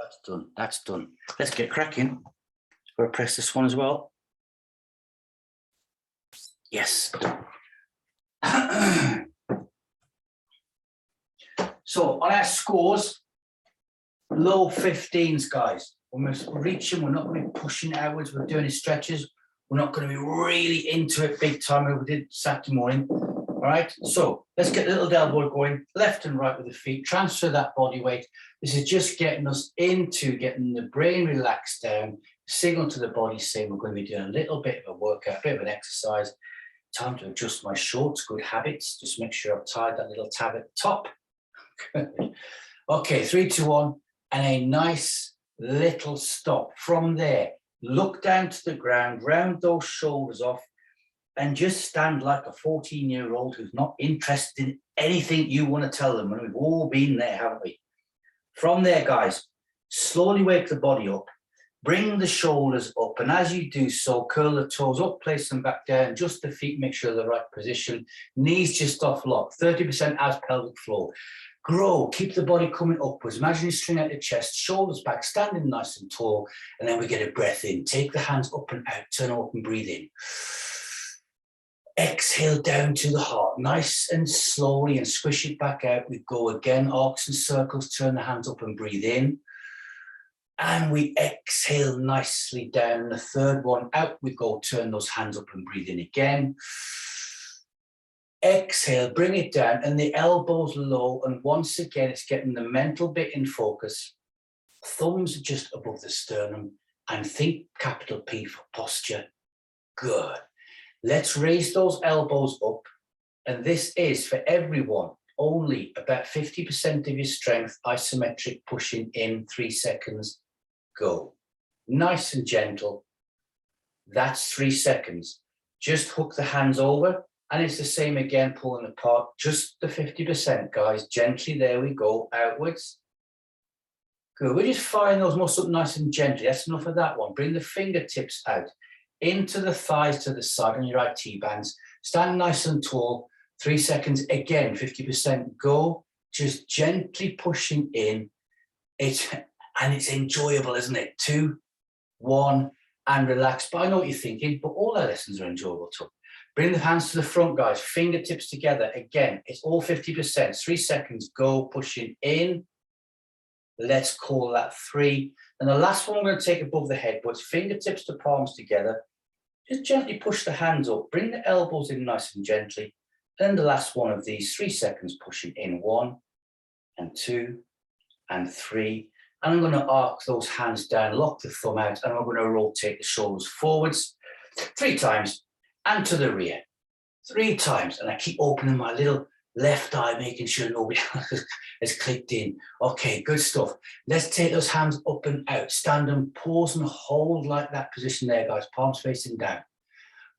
That's done. That's done. Let's get cracking. Got to press this one as well. Yes. So on our scores, low 15s, guys. When we're reaching, we're not going to be pushing outwards. We're doing stretches. We're not going to be really into it big time like we did Saturday morning. All right, so let's get a little elbow going, left and right with the feet, transfer that body weight. This is just getting us into getting the brain relaxed down, signal to the body saying we're going to be doing a little bit of a workout, a bit of an exercise. Time to adjust my shorts, good habits. Just make sure I've tied that little tab at the top. Okay, 3, 2, 1, and a nice little stop. From there, look down to the ground, round those shoulders off, and just stand like a 14-year-old who's not interested in anything you want to tell them. And we've all been there, haven't we? From there, guys, slowly wake the body up, bring the shoulders up, and as you do so, curl the toes up, place them back down, just the feet, make sure they're the right position, knees just off lock, 30% as pelvic floor. Grow, keep the body coming upwards. Imagine you string out your chest, shoulders back, standing nice and tall, and then we get a breath in. Take the hands up and out, turn up and breathe in. Exhale down to the heart, nice and slowly, and squish it back out. We go again, arcs and circles, turn the hands up and breathe in. And we exhale nicely down. The third one, out we go, turn those hands up and breathe in again. Exhale, bring it down, and the elbows low, and once again, it's getting the mental bit in focus. Thumbs are just above the sternum, and think capital P for posture. Good. Let's raise those elbows up, and this is for everyone, only about 50% of your strength, isometric pushing in, 3 seconds, go. Nice and gentle. That's 3 seconds. Just hook the hands over, and it's the same again, pulling apart, just the 50%, guys. Gently, there we go, outwards. Good, we're just firing those muscles up nice and gently. That's enough of that one. Bring the fingertips out, into the thighs to the side on your IT bands. Stand nice and tall, 3 seconds, again, 50%, go. Just gently pushing in. It's enjoyable, isn't it? 2, 1, and relax. But I know what you're thinking, but all our lessons are enjoyable too. Bring the hands to the front, guys. Fingertips together. Again, it's all 50%. 3 seconds, go, pushing in. Let's call that 3. And the last one we're going to take above the head, but it's fingertips to palms together. Just gently push the hands up. Bring the elbows in nice and gently. And the last one of these, 3 seconds, pushing in. 1 and 2 and 3. And I'm going to arc those hands down, lock the thumb out, and I'm going to rotate the shoulders forwards 3 times and to the rear 3 times. And I keep opening my little left eye, making sure nobody else has clicked in. Okay, good stuff. Let's take those hands up and out. Stand and pause and hold like that position there, guys. Palms facing down.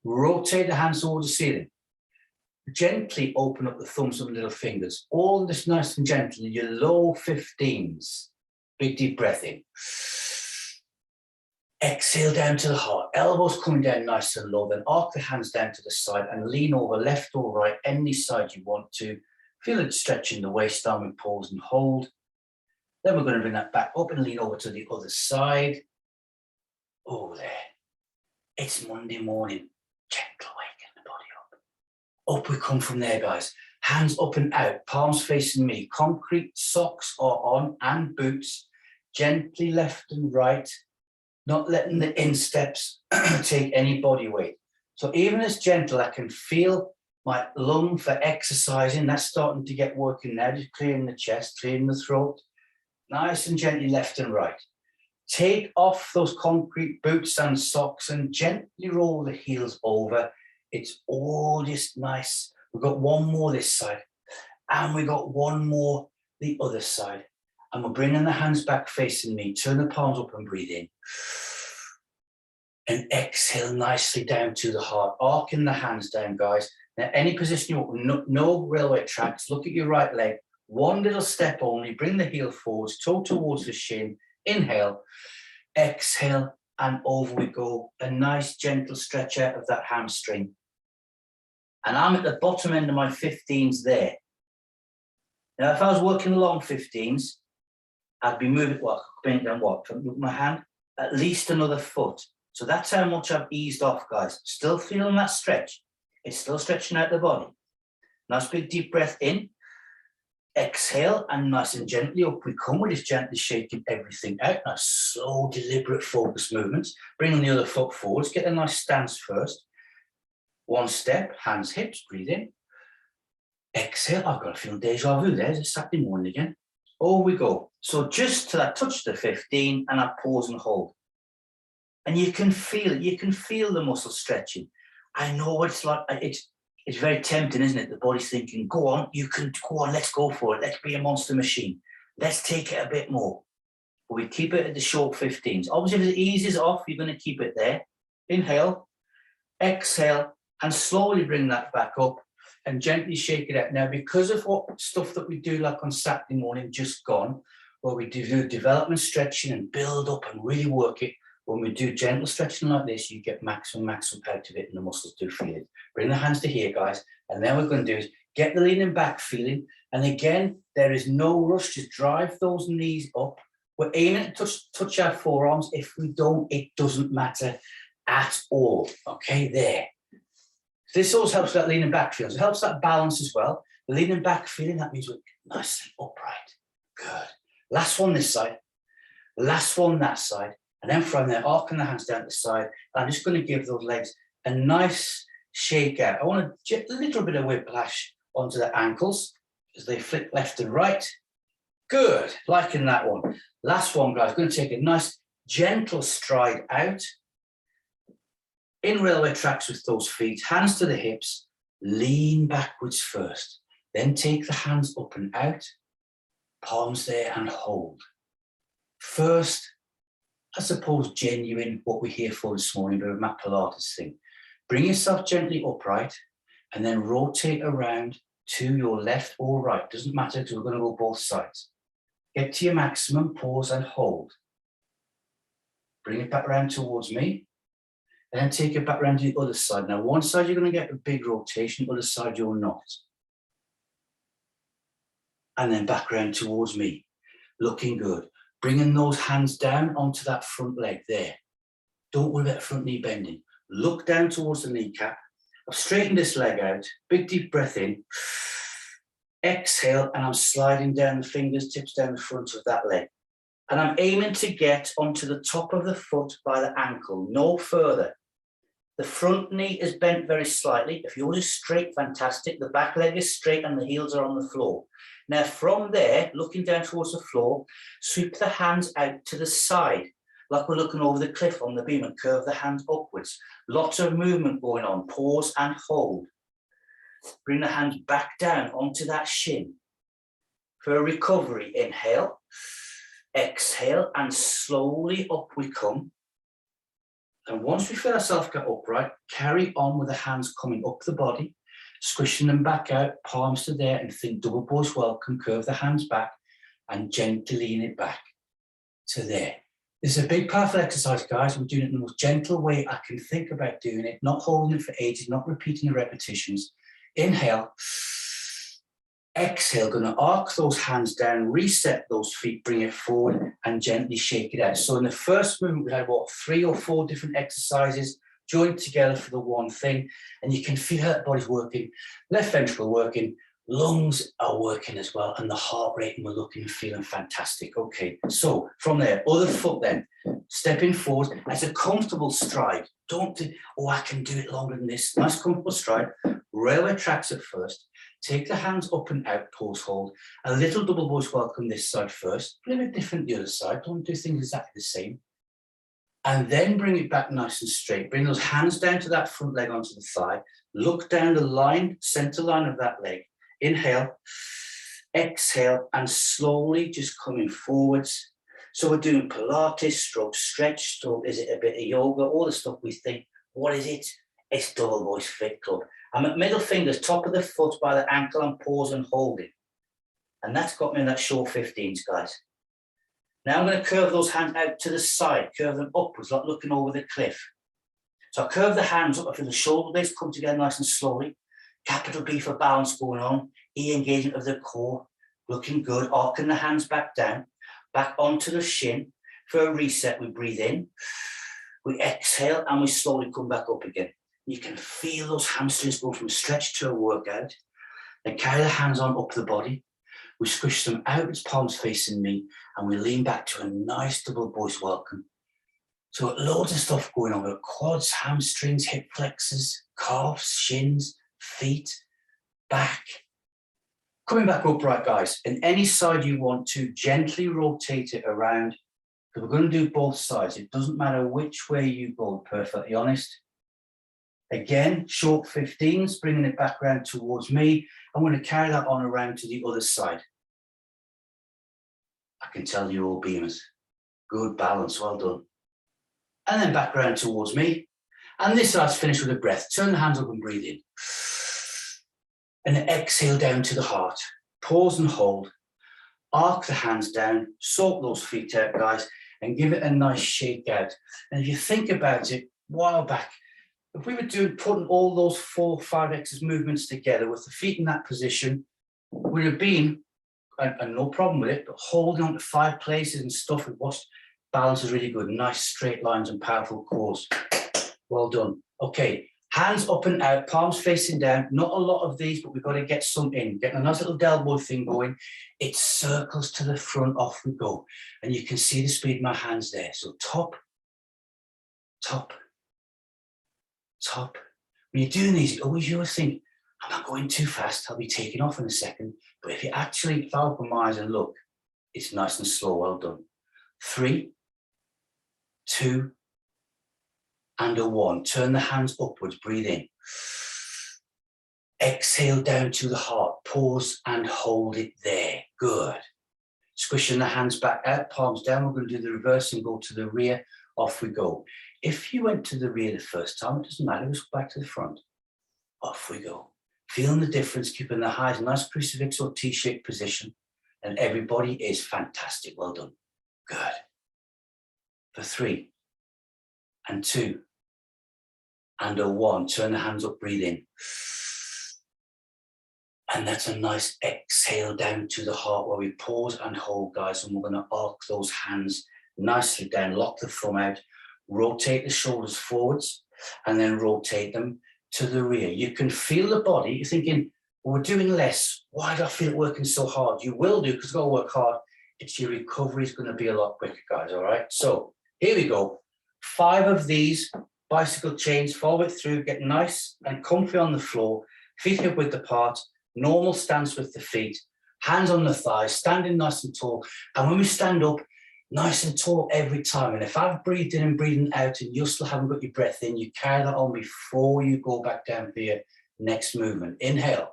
Rotate the hands towards the ceiling. Gently open up the thumbs and little fingers. All this nice and gentle. Your low 15s. Big deep breath in. Exhale down to the heart. Elbows coming down nice and low. Then arc the hands down to the side and lean over left or right, any side you want to. Feel it stretching the waist down with pause and hold. Then we're going to bring that back up and lean over to the other side. Oh, there. It's Monday morning. Gentle waking the body up. Up we come from there, guys. Hands up and out, palms facing me. Concrete socks are on and boots. Gently left and right. Not letting the insteps take any body weight. So even as gentle, I can feel my lung for exercising. That's starting to get working now. Just clearing the chest, clearing the throat. Nice and gently left and right. Take off those concrete boots and socks and gently roll the heels over. It's all just nice. We've got one more this side. And we got one more the other side. And we're bringing the hands back facing me. Turn the palms up and breathe in. And exhale nicely down to the heart. Arcing the hands down, guys. Now, any position you want, no railway tracks. Look at your right leg. One little step only. Bring the heel forwards, toe towards the shin. Inhale. Exhale. And over we go. A nice gentle stretch out of that hamstring. And I'm at the bottom end of my 15s there. Now, if I was working long 15s, I'd be moving, what, bring it down what, from my hand, at least another foot. So that's how much I've eased off, guys. Still feeling that stretch. It's still stretching out the body. Nice big deep breath in. Exhale, and nice and gently up we come. We're just gently shaking everything out. Nice, slow, deliberate, focused movements. Bringing the other foot forwards. Get a nice stance first. One step, hands, hips, breathe in. Exhale. I've got a feeling deja vu there. It's a Saturday morning again. Oh, we go. So just till I touch the 15 and I pause and hold. And you can feel it. You can feel the muscles stretching. I know what it's like. It's very tempting, isn't it? The body's thinking, go on, you can go on, let's go for it. Let's be a monster machine. Let's take it a bit more. But we keep it at the short 15s. Obviously, if it eases off, you're going to keep it there. Inhale, exhale, and slowly bring that back up and gently shake it out. Now, because of what stuff that we do like on Saturday morning, just gone, where we do development stretching and build up and really work it, when we do gentle stretching like this, you get maximum out of it and the muscles do feel it. Bring the hands to here, guys. And then what we're going to do is get the leaning back feeling. And again, there is no rush. Just drive those knees up. We're aiming to touch our forearms. If we don't, it doesn't matter at all. Okay, there. This also helps that leaning back feeling. It helps that balance as well. The leaning back feeling, that means we're nice and upright. Good. Last one this side. Last one that side. And then from there, arcing the hands down to the side. I'm just going to give those legs a nice shake out. I want a little bit of whiplash onto the ankles as they flick left and right. Good, liking that one. Last one, guys. Going to take a nice gentle stride out. In railway tracks with those feet, hands to the hips, lean backwards first. Then take the hands up and out, palms there and hold. First, I suppose, genuine, what we're here for this morning, but a mat Pilates thing. Bring yourself gently upright and then rotate around to your left or right. Doesn't matter because we're going to go both sides. Get to your maximum, pause and hold. Bring it back around towards me. And then take it back around to the other side. Now, one side you're going to get a big rotation, other side you're not. And then back around towards me. Looking good. Bringing those hands down onto that front leg there. Don't worry about the front knee bending. Look down towards the kneecap. I've straightened this leg out. Big deep breath in. Exhale, and I'm sliding down the fingers, tips down the front of that leg. And I'm aiming to get onto the top of the foot by the ankle, no further. The front knee is bent very slightly. If yours is straight, fantastic. The back leg is straight and the heels are on the floor. Now from there, looking down towards the floor, sweep the hands out to the side, like we're looking over the cliff on the beam, and curve the hands upwards. Lots of movement going on. Pause and hold. Bring the hands back down onto that shin. For a recovery, inhale, exhale, and slowly up we come. And once we feel ourselves get upright, carry on with the hands coming up the body, squishing them back out, palms to there, and think double boys welcome, curve the hands back, and gently lean it back to there. This is a big, powerful exercise, guys. We're doing it in the most gentle way I can think about doing it, not holding it for ages, not repeating the repetitions. Inhale, exhale, going to arc those hands down, reset those feet, bring it forward, and gently shake it out. So in the first movement, we had, 3 or 4 different exercises joined together for the one thing, and you can feel how the body's working, left ventricle working, lungs are working as well, and the heart rate, and we're looking and feeling fantastic. Okay, so from there, other foot then, stepping forward as a comfortable stride. Don't think, oh, I can do it longer than this. Nice comfortable stride. Railway tracks at first. Take the hands up and out, pause, hold. A little double voice welcome this side first. A little bit different the other side. Don't do things exactly the same. And then bring it back nice and straight. Bring those hands down to that front leg onto the thigh. Look down the line, center line of that leg. Inhale, exhale, and slowly just coming forwards. So we're doing Pilates, stroke stretch, stroke, is it a bit of yoga? All the stuff we think, what is it? It's Double Voice Fit Club. I'm at middle fingers, top of the foot by the ankle, and pause and holding. And that's got me in that short 15s, guys. Now I'm going to curve those hands out to the side, curve them upwards, like looking over the cliff. So I curve the hands up, I feel the shoulder blades come together nice and slowly. Capital B for balance going on. E engagement of the core, looking good, arcing the hands back down. back onto the shin. For a reset, we breathe in, we exhale, and we slowly come back up again. You can feel those hamstrings go from a stretch to a workout. Then carry the hands on up the body. We squish them out, its palms facing me, and we lean back to a nice double voice welcome. So we've got loads of stuff going on. We've got quads, hamstrings, hip flexors, calves, shins, feet, back. Coming back upright, guys. And any side you want to, gently rotate it around. Because we're going to do both sides. It doesn't matter which way you go, perfectly honest. Again, short 15s, bringing it back around towards me. I'm going to carry that on around to the other side. I can tell you all beamers. Good balance, well done. And then back around towards me. And this side's finished with a breath. Turn the hands up and breathe in. And then exhale down to the heart. Pause and hold. Arc the hands down. Soak those feet out, guys. And give it a nice shake out. And if you think about it, a while back, if we were putting all those 4 or 5 exercise movements together with the feet in that position, we'd have been, and no problem with it, but holding on to 5 places and stuff with what balance is really good. Nice straight lines and powerful cores. Well done. Okay, hands up and out, palms facing down. Not a lot of these, but we've got to get some in. Getting a nice little elbow thing going. It circles to the front, off we go. And you can see the speed of my hands there. So top, top, top. When you're doing these, you always think, I'm not going too fast, I'll be taking off in a second. But if you actually open my eyes and look, it's nice and slow, well done. 3, 2, and a 1. Turn the hands upwards, breathe in. Exhale down to the heart, pause and hold it there, good. Squishing the hands back out, palms down, we're going to do the reverse and go to the rear, off we go. If you went to the rear the first time, it doesn't matter, just go back to the front. Off we go. Feeling the difference, keeping the highs, nice crucifix or T-shaped position. And everybody is fantastic, well done. Good. For 3, and 2, and a 1. Turn the hands up, breathe in. And that's a nice exhale down to the heart where we pause and hold, guys. And we're going to arc those hands nicely down, lock the thumb out, rotate the shoulders forwards, and then rotate them to the rear. You can feel the body. You're thinking, well, we're doing less. Why do I feel it working so hard? You will do, because you've got to work hard. It's your recovery is going to be a lot quicker, guys, all right? So here we go. 5 of these bicycle chains, follow it through, get nice and comfy on the floor, feet hip width apart, normal stance with the feet, hands on the thighs, standing nice and tall. And when we stand up, nice and tall every time. And if I've breathed in and breathing out and you still haven't got your breath in, you carry that on before you go back down for your next movement. Inhale.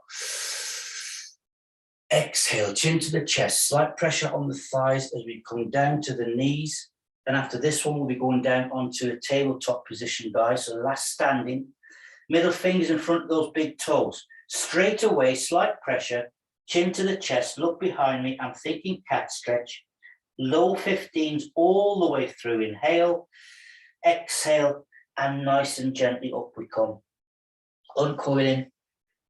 Exhale, chin to the chest, slight pressure on the thighs as we come down to the knees. And after this one, we'll be going down onto a tabletop position, guys. So last standing, middle fingers in front of those big toes. Straight away, slight pressure, chin to the chest, look behind me. I'm thinking cat stretch. Low 15s all the way through. Inhale, exhale, and nice and gently up we come. Uncoiling,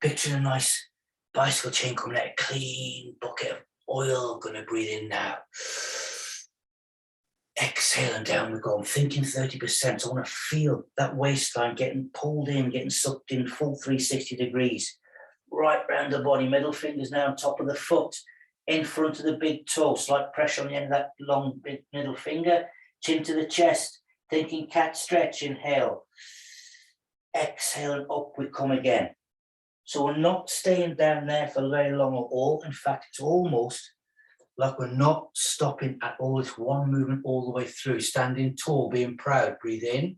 picture a nice bicycle chain coming out, a clean bucket of oil, gonna breathe in now. Exhale and down we go. I'm thinking 30%. I want to feel that waistline getting pulled in, getting sucked in, full 360 degrees. Right round the body, middle fingers now on top of the foot, in front of the big toe, slight pressure on the end of that long big middle finger, chin to the chest, thinking cat stretch, inhale. Exhale and up we come again. So we're not staying down there for very long at all. In fact, it's almost like we're not stopping at all. It's one movement all the way through. Standing tall, being proud. Breathe in.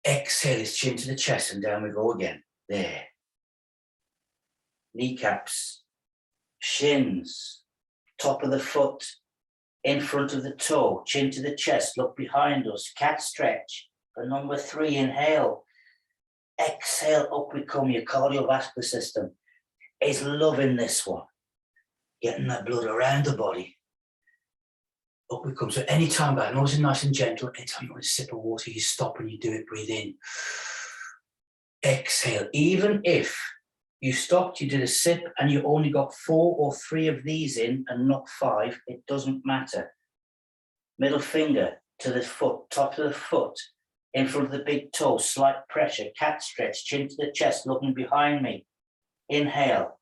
Exhale, it's chin to the chest and down we go again. There. Kneecaps, shins, top of the foot, in front of the toe, chin to the chest, look behind us. Cat stretch. For number 3, inhale. Exhale, up we come. Your cardiovascular system is loving this one. Getting that blood around the body. Up we come. So anytime, guys, notice it nice and gentle. Anytime you want a sip of water, you stop and you do it, breathe in. Exhale. Even if You stopped, you did a sip, and you only got 4 or 3 of these in and not 5, it doesn't matter. Middle finger to the foot, top of the foot, in front of the big toe, slight pressure, cat stretch, chin to the chest, looking behind me. Inhale,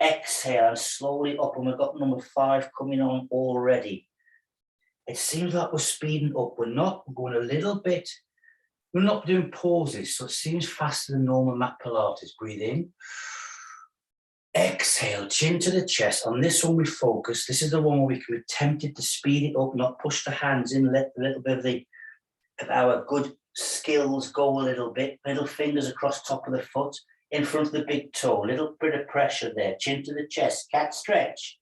exhale, and slowly up, and we've got number 5 coming on already. It seems like we're speeding up. We're not. We're going a little bit. We're not doing pauses, so it seems faster than normal mat Pilates. Breathe in. Exhale, chin to the chest. On this one, we focus. This is the one where we can be tempted to speed it up, not push the hands in, let a little bit of our good skills go a little bit. Middle fingers across top of the foot, in front of the big toe. A little bit of pressure there. Chin to the chest. Cat stretch.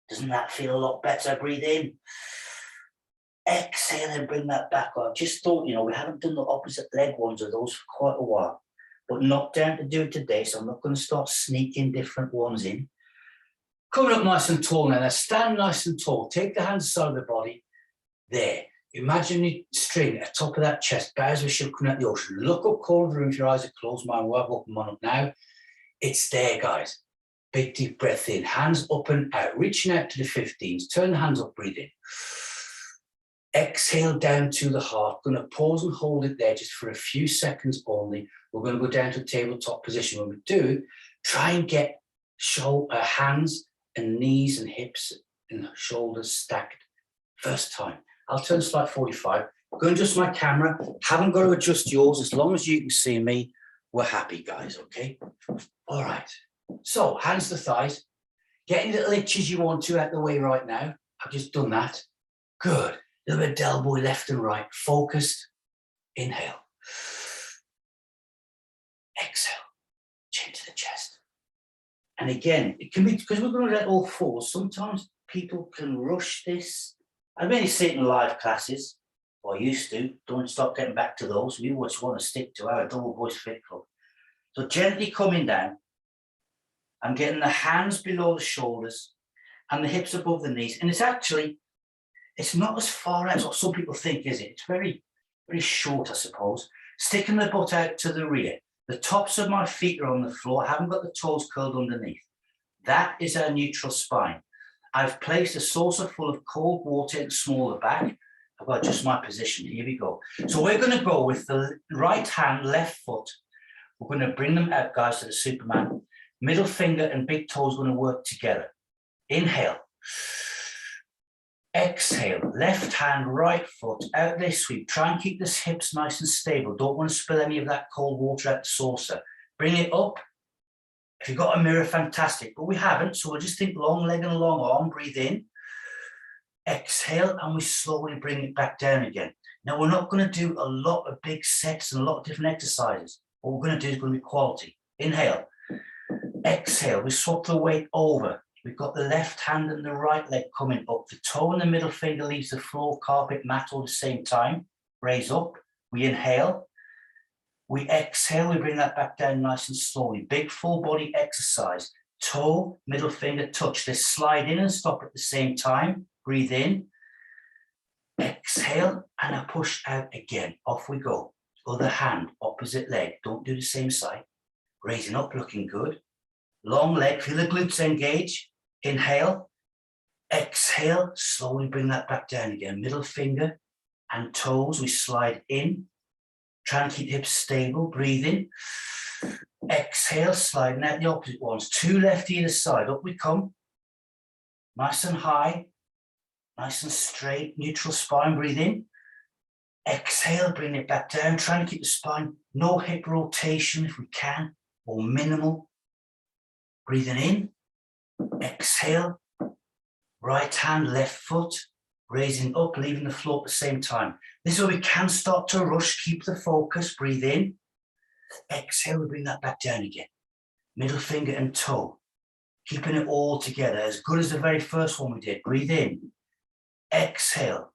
Doesn't that feel a lot better? Breathe in. Exhale and bring that back up. Just thought, we haven't done the opposite leg ones of those for quite a while, but not down to do it today, so I'm not going to start sneaking different ones in. Coming up nice and tall now. Now stand nice and tall. Take the hands side of the body. There. Imaginary string at the top of that chest. Bow as we should come out the ocean. Look up, corner of the room if your eyes are closed. Mine will have open one up now. It's there, guys. Big deep breath in. Hands up and out. Reaching out to the 15s. Turn the hands up, breathe in. Exhale down to the heart. Going to pause and hold it there just for a few seconds only. We're going to go down to a tabletop position. When we do, try and get hands and knees and hips and shoulders stacked. First time. I'll turn slide 45. Go and adjust my camera. Haven't got to adjust yours. As long as you can see me, we're happy, guys, okay? All right. So, hands to thighs. Get any little itches you want to out the way right now. I've just done that. Good. A little bit of elbow left and right. Focused. Inhale. Exhale. Chin to the chest. And again, it can be, because we're going to let all four, sometimes people can rush this. I mainly see it in live classes, or used to. Don't stop getting back to those. We always want to stick to our double voice fit club. So gently coming down. I'm getting the hands below the shoulders and the hips above the knees. And it's not as far out as what some people think, is it? It's very, very short, I suppose. Sticking the butt out to the rear. The tops of my feet are on the floor. I haven't got the toes curled underneath. That is our neutral spine. I've placed a saucer full of cold water in the smaller back. I've got just my position. Here we go. So we're going to go with the right hand, left foot. We're going to bring them out, guys, to the Superman. Middle finger and big toes going to work together. Inhale. Exhale. Left hand, right foot, out this sweep. Try and keep the hips nice and stable. Don't want to spill any of that cold water out the saucer. Bring it up. If you've got a mirror, fantastic. But we haven't, so we'll just think long leg and long arm. Breathe in. Exhale, and we slowly bring it back down again. Now, we're not going to do a lot of big sets and a lot of different exercises. What we're going to do is going to be quality. Inhale. Exhale. We swap the weight over. We've got the left hand and the right leg coming up. The toe and the middle finger leaves the floor, carpet, mat all at the same time. Raise up. We inhale. We exhale. We bring that back down nice and slowly. Big full body exercise. Toe, middle finger touch. This slide in and stop at the same time. Breathe in. Exhale. And I push out again. Off we go. Other hand, opposite leg. Don't do the same side. Raising up, looking good. Long leg. Feel the glutes engage. Inhale. Exhale. Slowly bring that back down again. Middle finger and toes. We slide in. Try and keep hips stable. Breathe in. Exhale. Sliding out the opposite ones. Two left either side. Up we come. Nice and high. Nice and straight. Neutral spine. Breathe in. Exhale. Bring it back down. Trying to keep the spine. No hip rotation if we can. Or minimal. Breathing in. Exhale. Right hand, left foot. Raising up, leaving the floor at the same time. This is where we can start to rush. Keep the focus. Breathe in. Exhale. We bring that back down again. Middle finger and toe. Keeping it all together. As good as the very first one we did. Breathe in. Exhale.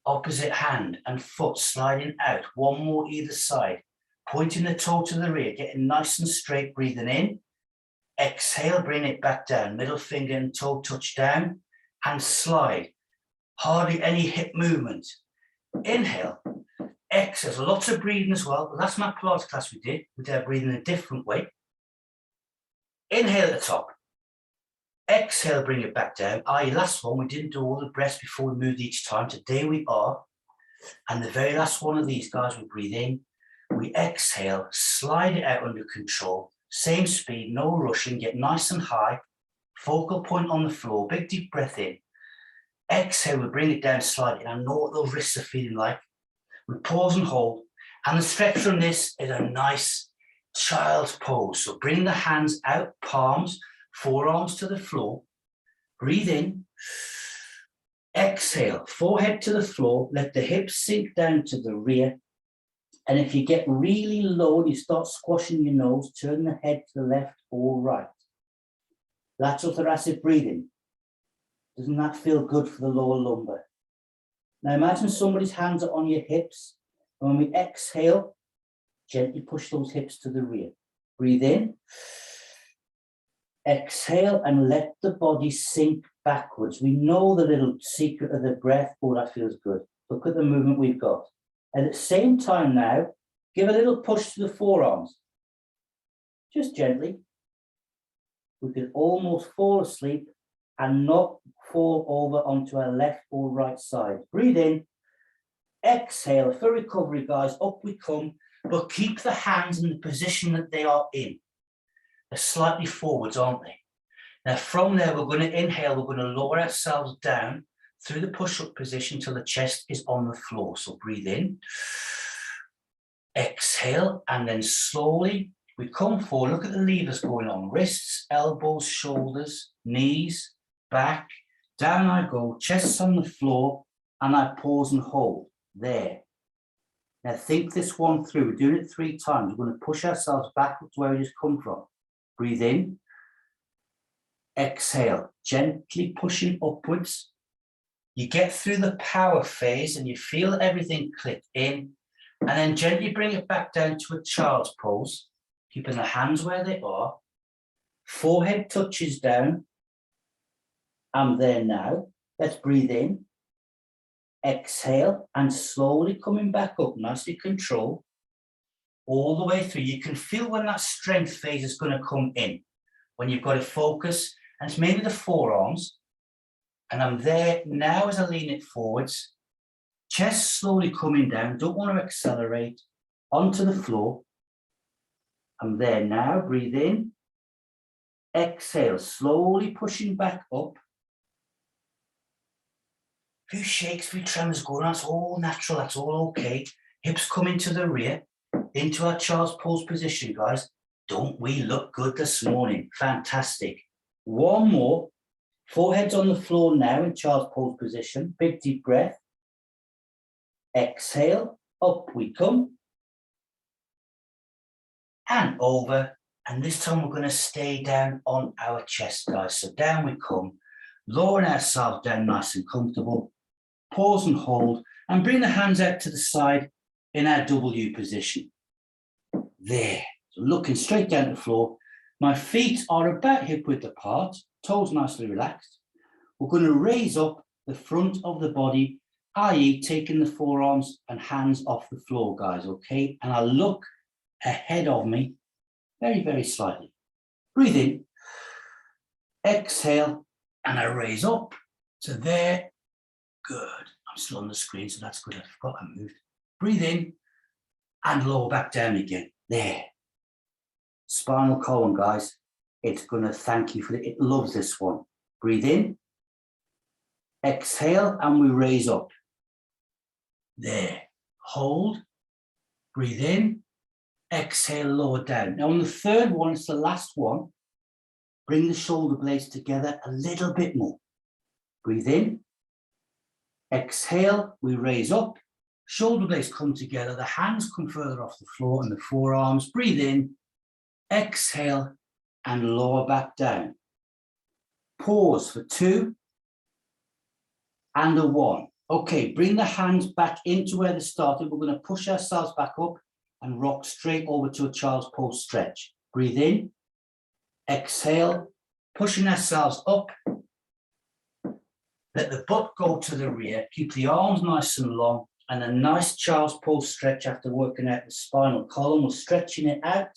Opposite hand and foot sliding out. One more either side. Pointing the toe to the rear. Getting nice and straight. Breathing in. Exhale. Bring it back down. Middle finger and toe touch down. And slide. Hardly any hip movement. Inhale. Exhale. Lots of breathing as well. But that's my Pilates class we did. We did breathing a different way. Inhale at the top. Exhale, bring it back down. Last one, we didn't do all the breaths before we moved each time. Today we are. And the very last one of these, guys, we breathe in. We exhale, slide it out under control. Same speed, no rushing, get nice and high. Focal point on the floor, big deep breath in. Exhale, we bring it down slightly. And I know what those wrists are feeling like. We pause and hold. And the stretch from this is a nice child's pose. So bring the hands out, palms, forearms to the floor. Breathe in. Exhale, forehead to the floor. Let the hips sink down to the rear. And if you get really low and you start squashing your nose, turn the head to the left or right. Lateral thoracic breathing. Doesn't that feel good for the lower lumbar? Now imagine somebody's hands are on your hips. And when we exhale, gently push those hips to the rear. Breathe in. Exhale and let the body sink backwards. We know the little secret of the breath. Oh, that feels good. Look at the movement we've got. At the same time now, give a little push to the forearms. Just gently. We can almost fall asleep and not fall over onto our left or right side. Breathe in. Exhale for recovery, guys. Up we come, but keep the hands in the position that they are in. They're slightly forwards, aren't they? Now from there, we're going to inhale. We're going to lower ourselves down through the push-up position till the chest is on the floor. So breathe in. Exhale, and then slowly we come forward. Look at the levers going on. Wrists, elbows, shoulders, knees, back. Down I go, chest on the floor, and I pause and hold. There. Now think this one through. We're doing it 3 times. We're going to push ourselves back to where we just come from. Breathe in. Exhale, gently pushing upwards. You get through the power phase and you feel everything click in, and then gently bring it back down to a child's pose, keeping the hands where they are. Forehead touches down. I'm there now. Let's breathe in. Exhale and slowly coming back up, nicely controlled, all the way through. You can feel when that strength phase is going to come in, when you've got to focus, and it's maybe the forearms. And I'm there now as I lean it forwards. Chest slowly coming down. Don't want to accelerate. Onto the floor. I'm there now. Breathe in. Exhale. Slowly pushing back up. A few shakes, few tremors going on. That's all natural. That's all okay. Hips coming to the rear. Into our child's pose position, guys. Don't we look good this morning? Fantastic. One more. Forehead's on the floor now in child's pose position. Big deep breath. Exhale. Up we come. And over. And this time we're going to stay down on our chest, guys. So down we come. Lowering ourselves down nice and comfortable. Pause and hold. And bring the hands out to the side in our W position. There. So looking straight down the floor. My feet are about hip width apart. Toes nicely relaxed. We're going to raise up the front of the body, i.e. taking the forearms and hands off the floor, guys, okay? And I look ahead of me very, very slightly. Breathe in. Exhale, and I raise up to there. Good. I'm still on the screen, so that's good. I forgot I moved. Breathe in and lower back down again. There. Spinal column, guys. It's going to thank you for it. It loves this one. Breathe in. Exhale, and we raise up. There. Hold. Breathe in. Exhale, lower down. Now on the third one, it's the last one. Bring the shoulder blades together a little bit more. Breathe in. Exhale, we raise up. Shoulder blades come together. The hands come further off the floor and the forearms. Breathe in. Exhale and lower back down. Pause for 2 and a 1. Okay, bring the hands back into where they started. We're going to push ourselves back up and rock straight over to a child's pose stretch. Breathe in. Exhale, pushing ourselves up. Let the butt go to the rear. Keep the arms nice and long. And a nice child's pose stretch after working out the spinal column. We're stretching it out.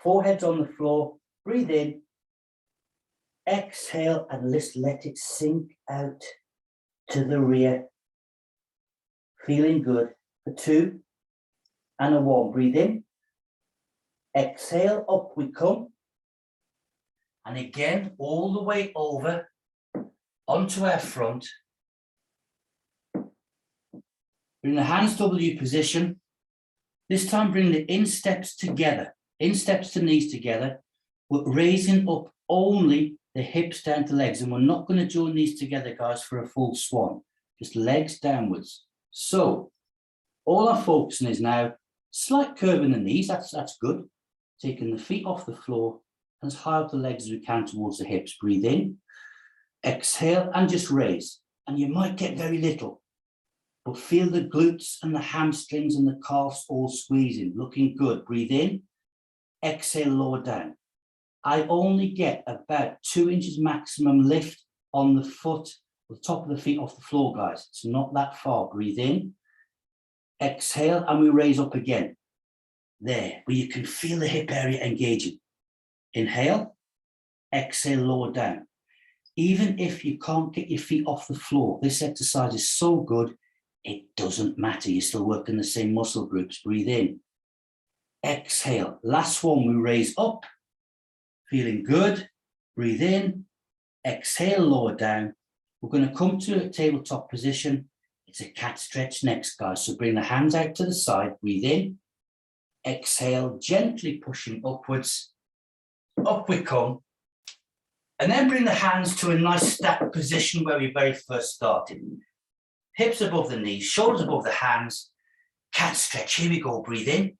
Forehead's on the floor. Breathe in. Exhale and let it sink out to the rear. Feeling good. For 2 and a 1. Breathe in. Exhale, up we come. And again, all the way over onto our front. Bring the hands W position. This time bring the insteps together. Insteps to knees together. But raising up only the hips down to legs. And we're not going to join these together, guys, for a full swan. Just legs downwards. So all I'm focusing is now slight curve in the knees. That's good. Taking the feet off the floor and as high up the legs as we can towards the hips. Breathe in. Exhale and just raise. And you might get very little. But feel the glutes and the hamstrings and the calves all squeezing. Looking good. Breathe in. Exhale, lower down. I only get about 2 inches maximum lift on the foot, the top of the feet off the floor, guys. It's not that far. Breathe in. Exhale, and we raise up again. There, but you can feel the hip area engaging. Inhale. Exhale, lower down. Even if you can't get your feet off the floor, this exercise is so good, it doesn't matter. You're still working the same muscle groups. Breathe in. Exhale. Last one, we raise up. Feeling good. Breathe in. Exhale, lower down. We're going to come to a tabletop position. It's a cat stretch next, guys. So bring the hands out to the side. Breathe in. Exhale, gently pushing upwards. Up we come. And then bring the hands to a nice stacked position where we very first started. Hips above the knees, shoulders above the hands. Cat stretch. Here we go. Breathe in.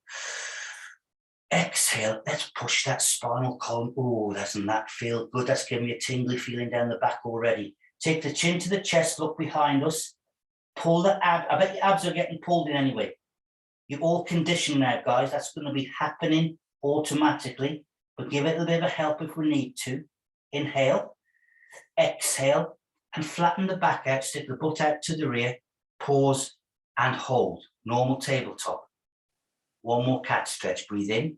Exhale. Let's push that spinal column. Oh, doesn't that feel good? That's giving me a tingly feeling down the back already. Take the chin to the chest. Look behind us. Pull the abs. I bet your abs are getting pulled in anyway. You're all conditioned now, guys. That's going to be happening automatically. But give it a little bit of a help if we need to. Inhale. Exhale. And flatten the back out. Stick the butt out to the rear. Pause and hold. Normal tabletop. One more cat stretch. Breathe in.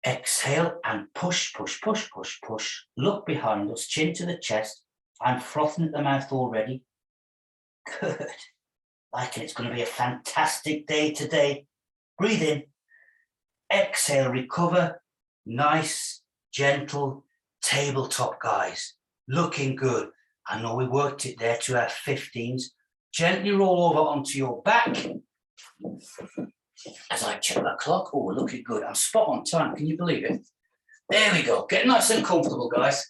Exhale and push, push, push, push, push. Look behind us, chin to the chest. I'm frothing at the mouth already. Good. Like it. It's going to be a fantastic day today. Breathe in. Exhale, recover. Nice, gentle tabletop, guys. Looking good. I know we worked it there to our 15s. Gently roll over onto your back. As I check that clock, oh, we're looking good. I'm spot on time. Can you believe it? There we go. Get nice and comfortable, guys.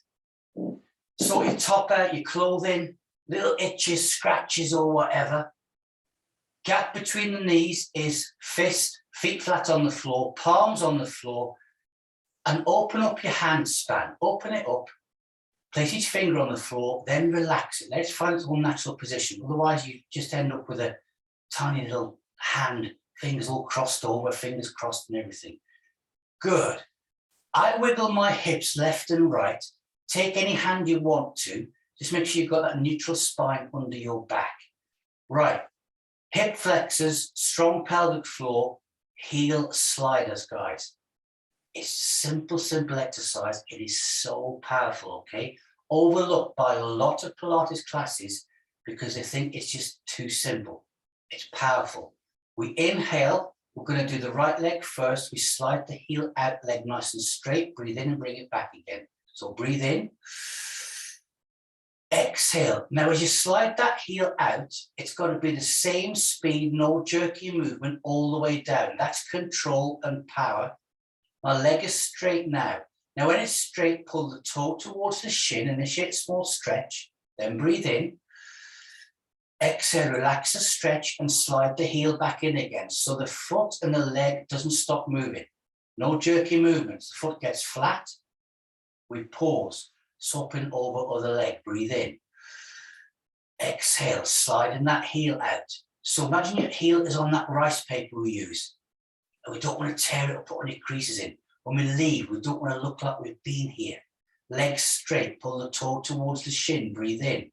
Sort your top out, your clothing, little itches, scratches, or whatever. Gap between the knees is fist, feet flat on the floor, palms on the floor, and open up your hand span. Open it up. Place each finger on the floor, then relax it. Let's find its own natural position. Otherwise, you just end up with a tiny little hand, fingers all crossed over, fingers crossed and everything. Good. I wiggle my hips left and right. Take any hand you want to. Just make sure you've got that neutral spine under your back. Right. Hip flexors, strong pelvic floor, heel sliders, guys. It's simple, simple exercise. It is so powerful, okay? Overlooked by a lot of Pilates classes because they think it's just too simple. It's powerful. We inhale. We're going to do the right leg first. We slide the heel out, leg nice and straight. Breathe in and bring it back again. So breathe in. Exhale. Now, as you slide that heel out, it's got to be the same speed, no jerky movement all the way down. That's control and power. My leg is straight now. Now, when it's straight, pull the toe towards the shin, initiate small stretch, then breathe in. Exhale, relax the stretch and slide the heel back in again. So the foot and the leg doesn't stop moving. No jerky movements. The foot gets flat. We pause, swapping over other leg. Breathe in. Exhale, sliding that heel out. So imagine your heel is on that rice paper we use. And we don't want to tear it or put any creases in. When we leave, we don't want to look like we've been here. Legs straight, pull the toe towards the shin, breathe in.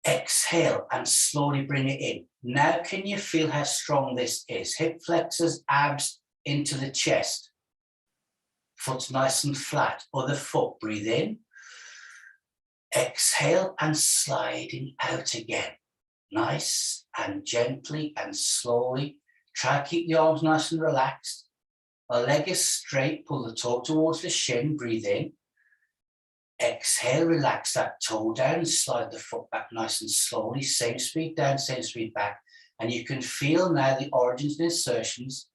Exhale and slowly bring it in. Now can you feel how strong this is? Hip flexors, abs into the chest. Foot's nice and flat. Other foot, breathe in. Exhale and sliding out again. Nice and gently and slowly. Try to keep the arms nice and relaxed. A leg is straight, pull the toe towards the shin, breathe in. Exhale, relax that toe down, slide the foot back nice and slowly, same speed down, same speed back. And you can feel now the origins and insertions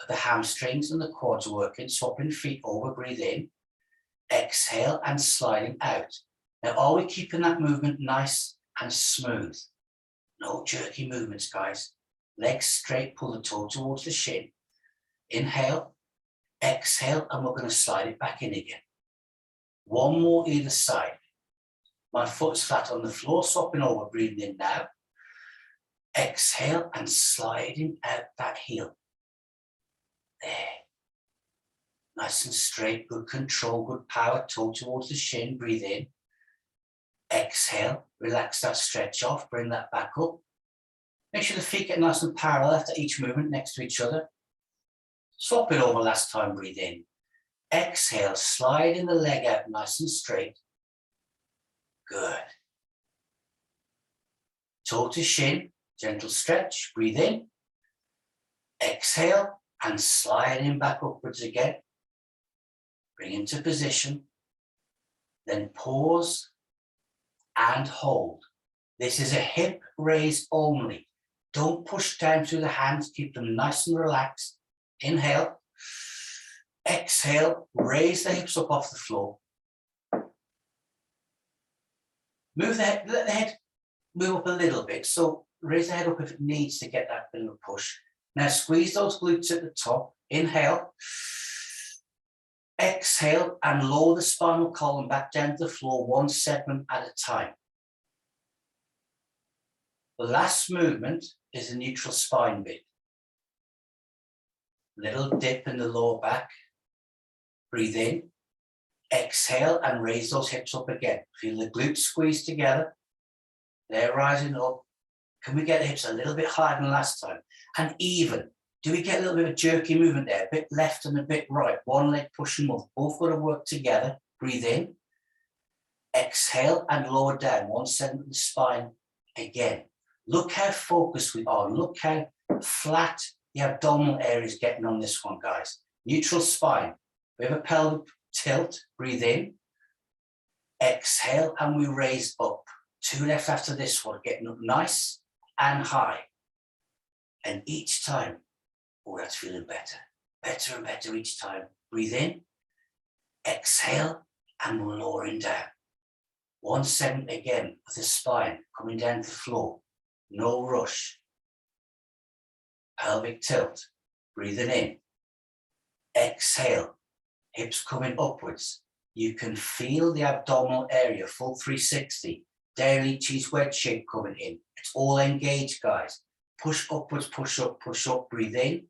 of the hamstrings and the quads working, swapping feet over, breathe in. Exhale and sliding out. Now, are we keeping that movement nice and smooth? No jerky movements, guys. Legs straight, pull the toe towards the shin. Inhale, exhale, and we're going to slide it back in again. One more either side. My foot's flat on the floor, swapping over, breathing in now. Exhale and sliding out that heel. There. Nice and straight, good control, good power, toe towards the shin, breathe in. Exhale, relax that stretch off, bring that back up. Make sure the feet get nice and parallel after each movement next to each other. Swap it over last time, breathe in. Exhale, sliding the leg out nice and straight. Good. Toe to shin, gentle stretch, breathe in. Exhale and sliding back upwards again. Bring into position. Then pause and hold. This is a hip raise only. Don't push down through the hands, keep them nice and relaxed. Inhale. Exhale, raise the hips up off the floor. Move the head, let the head move up a little bit. So raise the head up if it needs to get that bit of a push. Now squeeze those glutes at the top. Inhale. Exhale and lower the spinal column back down to the floor, one segment at a time. The last movement is the neutral spine bit. Little dip in the lower back. Breathe in, exhale and raise those hips up again. Feel the glutes squeeze together. They're rising up. Can we get the hips a little bit higher than last time? And even, do we get a little bit of jerky movement there? A bit left and a bit right. One leg pushing both. Both got to work together. Breathe in, exhale and lower down. One segment of the spine again. Look how focused we are. Look how flat the abdominal area is getting on this one, guys. Neutral spine. We have a pelvic tilt, breathe in, exhale, and we raise up. Two left after this one, getting up nice and high. And each time, oh, that's feeling better. Better and better each time. Breathe in, exhale, and we're lowering down. One segment again with the spine coming down to the floor. No rush. Pelvic tilt, breathing in, exhale. Hips coming upwards. You can feel the abdominal area, full 360. Dairy cheese wedge shape coming in. It's all engaged, guys. Push upwards, push up, breathe in.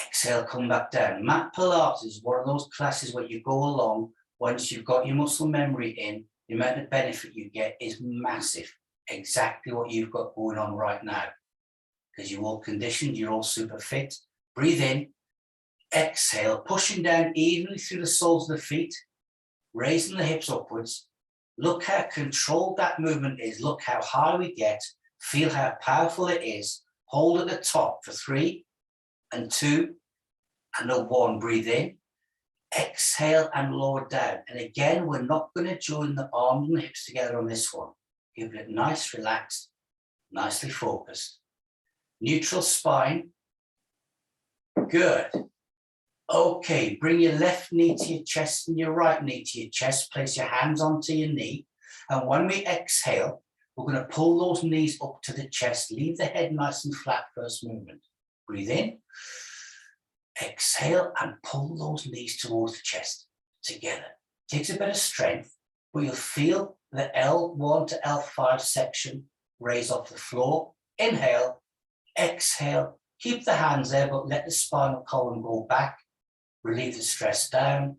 Exhale, come back down. Mat Pilates is one of those classes where you go along, once you've got your muscle memory in, the amount of benefit you get is massive. Exactly what you've got going on right now. Because you're all conditioned, you're all super fit. Breathe in. Exhale, pushing down evenly through the soles of the feet, raising the hips upwards. Look how controlled that movement is. Look how high we get. Feel how powerful it is. Hold at the top for 3 and 2 and a 1. Breathe in. Exhale and lower down. And again, we're not going to join the arms and the hips together on this one. Keep it nice, relaxed, nicely focused. Neutral spine. Good. Okay, bring your left knee to your chest and your right knee to your chest. Place your hands onto your knee. And when we exhale, we're going to pull those knees up to the chest. Leave the head nice and flat first movement. Breathe in. Exhale and pull those knees towards the chest together. Takes a bit of strength, but you'll feel the L1 to L5 section raise off the floor. Inhale, exhale. Keep the hands there, but let the spinal column go back. Relieve the stress down.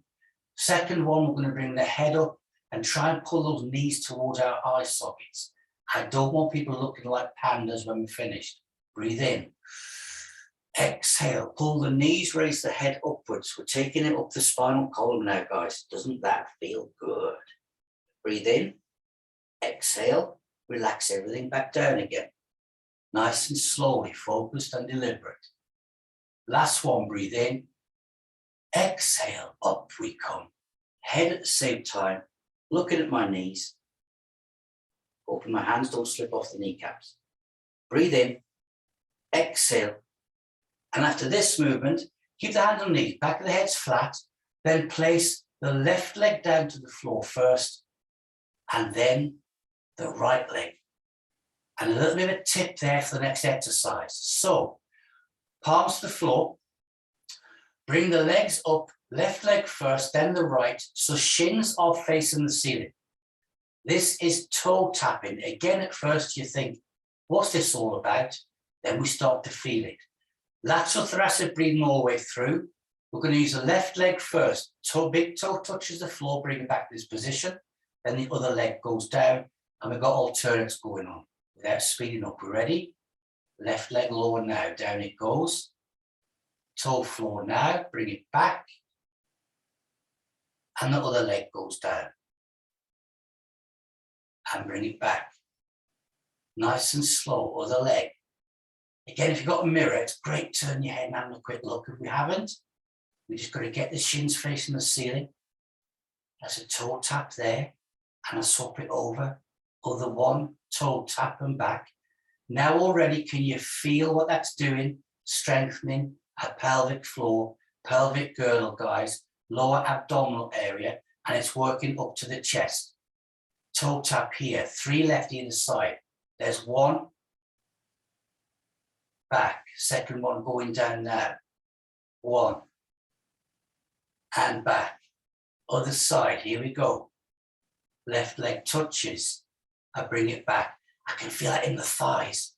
Second one, we're going to bring the head up and try and pull those knees towards our eye sockets. I don't want people looking like pandas when we're finished. Breathe in. Exhale, pull the knees, raise the head upwards. We're taking it up the spinal column now, guys. Doesn't that feel good? Breathe in, exhale, relax everything back down again. Nice and slowly, focused and deliberate. Last one, breathe in, exhale, up we come. Head at the same time, looking at my knees. Open my hands, don't slip off the kneecaps. Breathe in, exhale. And after this movement, keep the hand on the knees, back of the head's flat, then place the left leg down to the floor first, and then the right leg. And a little bit of a tip there for the next exercise. So, palms to the floor, bring the legs up, left leg first, then the right, so shins are facing the ceiling. This is toe tapping. Again, at first you think, what's this all about? Then we start to feel it. Lateral thoracic breathing all the way through. We're going to use the left leg first. Big toe touches the floor, bring it back to this position. Then the other leg goes down, and we've got alternates going on without speeding up. We're ready? Left leg lower now, down it goes. Toe floor now, bring it back. And the other leg goes down. And bring it back. Nice and slow, other leg. Again, if you've got a mirror, it's great. Turn your head and have a quick look. If we haven't, we just got to get the shins facing the ceiling. That's a toe tap there. And I swap it over. Other one, toe tap and back. Now already, can you feel what that's doing? Strengthening a pelvic floor, pelvic girdle, guys, lower abdominal area, and it's working up to the chest. Toe tap here, 3 left either side. There's 1. Back, second one going down now. 1. And back. Other side, here we go. Left leg touches. I bring it back. I can feel it in the thighs.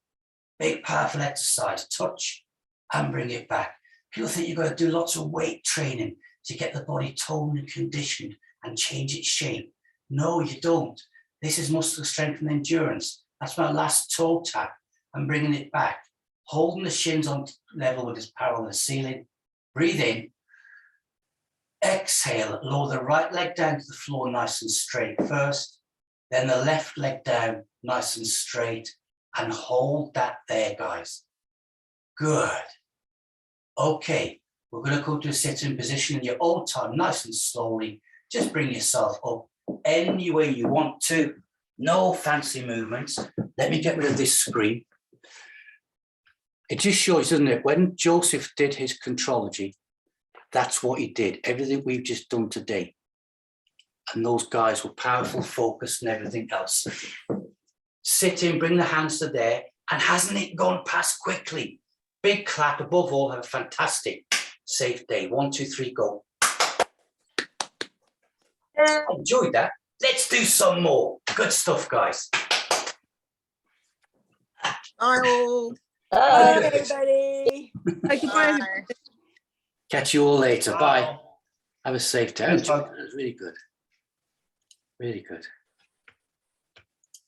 Big, powerful exercise. Touch and bring it back. People think you've got to do lots of weight training to get the body toned and conditioned and change its shape. No, you don't. This is muscle strength and endurance. That's my last toe tap. I'm bringing it back. Holding the shins on level with this parallel to the ceiling. Breathe in. Exhale. Lower the right leg down to the floor nice and straight first. Then the left leg down nice and straight. And hold that there, guys. Good. Okay. We're going to go to a sitting position in your own time, nice and slowly. Just bring yourself up any way you want to. No fancy movements. Let me get rid of this screen. It just shows, doesn't it? When Joseph did his contrology, that's what he did. Everything we've just done today. And those guys were powerful, focused, and everything else. Sit in, bring the hands to there. And hasn't it gone past quickly? Big clap. Above all, have a fantastic, safe day. 1, 2, 3, go. I enjoyed that. Let's do some more. Good stuff, guys. Arnold. Bye, everybody. Bye. Catch you all later. Bye. Have a safe day. That was really good. Really good.